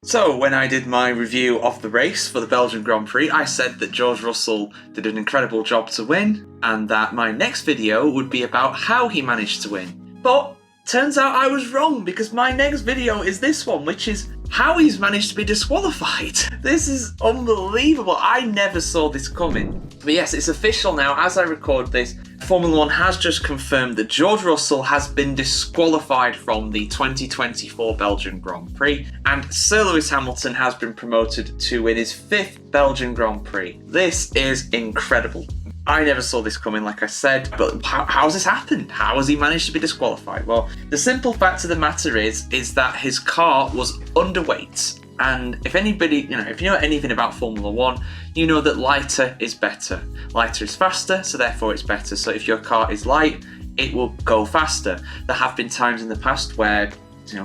So when I did my review of the race for the Belgian Grand Prix, I said that George Russell did an incredible job to win, and that my next video would be about how he managed to win. But turns out I was wrong, because my next video is this one, which is how he's managed to be disqualified. This is unbelievable. I never saw this coming. But yes, it's official now. As I record this, Formula 1 has just confirmed that George Russell has been disqualified from the 2024 Belgian Grand Prix, and Sir Lewis Hamilton has been promoted to win his 5th Belgian Grand Prix. This is incredible. I never saw this coming, like I said, but how's this happened? How has he managed to be disqualified? Well, the simple fact of the matter is that his car was underweight. And if anybody, if you know anything about Formula 1, you know that lighter is better. Lighter is faster, so therefore it's better. So if your car is light, it will go faster. There have been times in the past where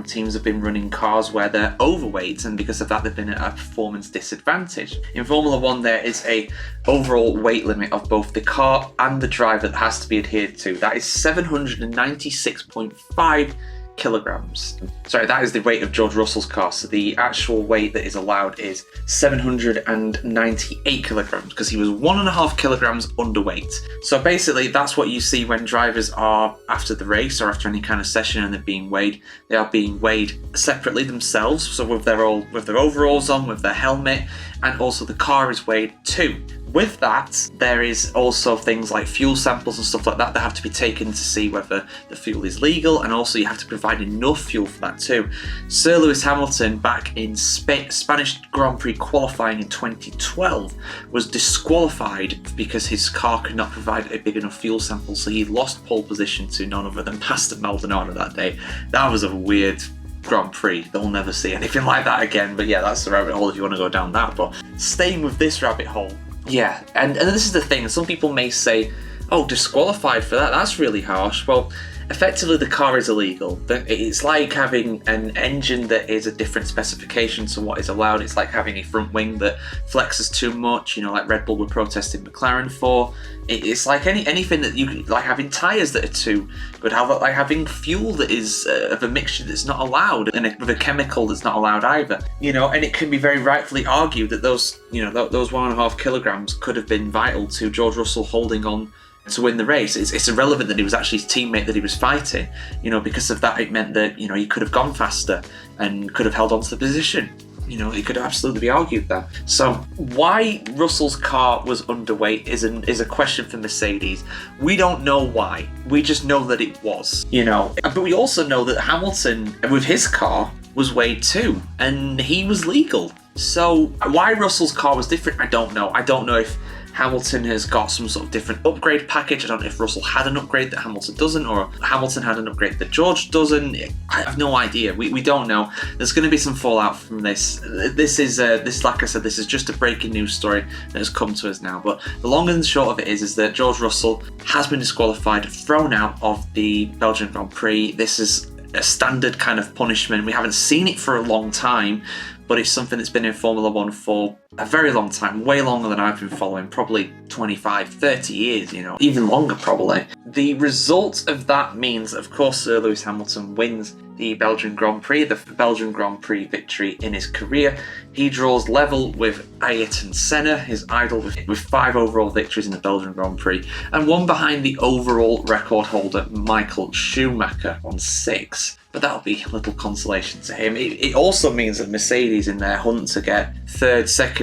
teams have been running cars where they're overweight, and because of that they've been at a performance disadvantage. In Formula 1 there is a overall weight limit of both the car and the driver that has to be adhered to. That is 796.5 kilograms. Sorry, that is the weight of George Russell's car, so the actual weight that is allowed is 798 kilograms, because he was 1.5 kilograms underweight. So basically that's what you see when drivers are after the race or after any kind of session and they're being weighed. They are being weighed separately themselves, so with their overalls on, with their helmet, and also the car is weighed too. With that, there is also things like fuel samples and stuff like that that have to be taken to see whether the fuel is legal, and also you have to provide enough fuel for that too. Sir Lewis Hamilton, back in Spanish Grand Prix qualifying in 2012, was disqualified because his car could not provide a big enough fuel sample, so he lost pole position to none other than Pastor Maldonado that day. That was a weird Grand Prix. They'll never see anything like that again, but yeah, that's the rabbit hole if you want to go down that. But staying with this rabbit hole, yeah, and this is the thing, some people may say, oh, disqualified for that, that's really harsh. Well, effectively the car is illegal. It's like having an engine that is a different specification to what is allowed. It's like having a front wing that flexes too much, like Red Bull were protesting McLaren for. It's like anything that you like having tyres that are too good, like having fuel that is of a mixture that's not allowed, and with a chemical that's not allowed either. And it can be very rightfully argued that those 1.5 kilograms could have been vital to George Russell holding on to win the race. It's irrelevant that he was actually his teammate that he was fighting. Because of that, it meant that he could have gone faster and could have held on to the position. It could absolutely be argued that. So why Russell's car was underweight is a question for Mercedes. We don't know why. We just know that it was. But we also know that Hamilton, with his car, was weighed too, and he was legal. So why Russell's car was different, I don't know. I don't know if Hamilton has got some sort of different upgrade package. I don't know if Russell had an upgrade that Hamilton doesn't, or Hamilton had an upgrade that George doesn't. I have no idea. We don't know. There's going to be some fallout from this. This is like I said, this is just a breaking news story that has come to us now. But the long and short of it is that George Russell has been disqualified, thrown out of the Belgian Grand Prix. This is a standard kind of punishment. We haven't seen it for a long time, but it's something that's been in Formula 1 for a very long time, way longer than I've been following, probably 25, 30 years, even longer probably. The result of that means, of course, Sir Lewis Hamilton wins the Belgian Grand Prix, the Belgian Grand Prix victory in his career. He draws level with Ayrton Senna, his idol, with 5 overall victories in the Belgian Grand Prix, and one behind the overall record holder, Michael Schumacher, on 6. But that'll be little consolation to him. It also means that Mercedes, in their hunt to get 3rd, 2nd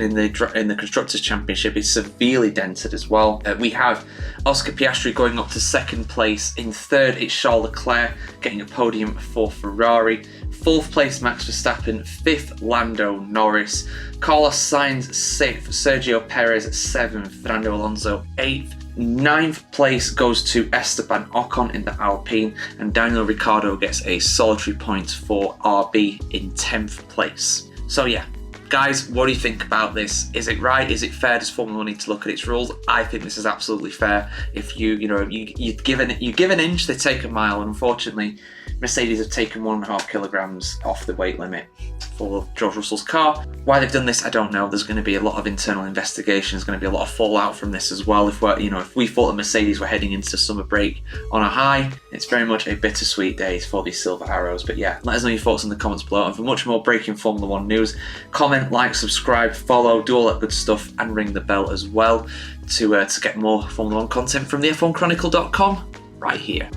in the Constructors' Championship, is severely dented as well. We have Oscar Piastri going up to 2nd place. In 3rd, it's Charles Leclerc getting a podium for Ferrari. 4th place, Max Verstappen. 5th, Lando Norris. Carlos Sainz 6th. Sergio Perez 7th. Fernando Alonso 8th. 9th place goes to Esteban Ocon in the Alpine, and Daniel Ricciardo gets a solitary point for RB in 10th place. So yeah, guys, what do you think about this? Is it right? Is it fair? Does Formula 1 need to look at its rules? I think this is absolutely fair. If you give an inch, they take a mile. And unfortunately, Mercedes have taken 1.5 kilograms off the weight limit for George Russell's car. Why they've done this, I don't know. There's going to be a lot of internal investigation. There's going to be a lot of fallout from this as well. If we thought that Mercedes were heading into summer break on a high, it's very much a bittersweet day for these Silver Arrows. But yeah, let us know your thoughts in the comments below. And for much more breaking Formula One news, comment, like, subscribe, follow, do all that good stuff, and ring the bell as well to get more Formula One content from the F1Chronicle.com right here.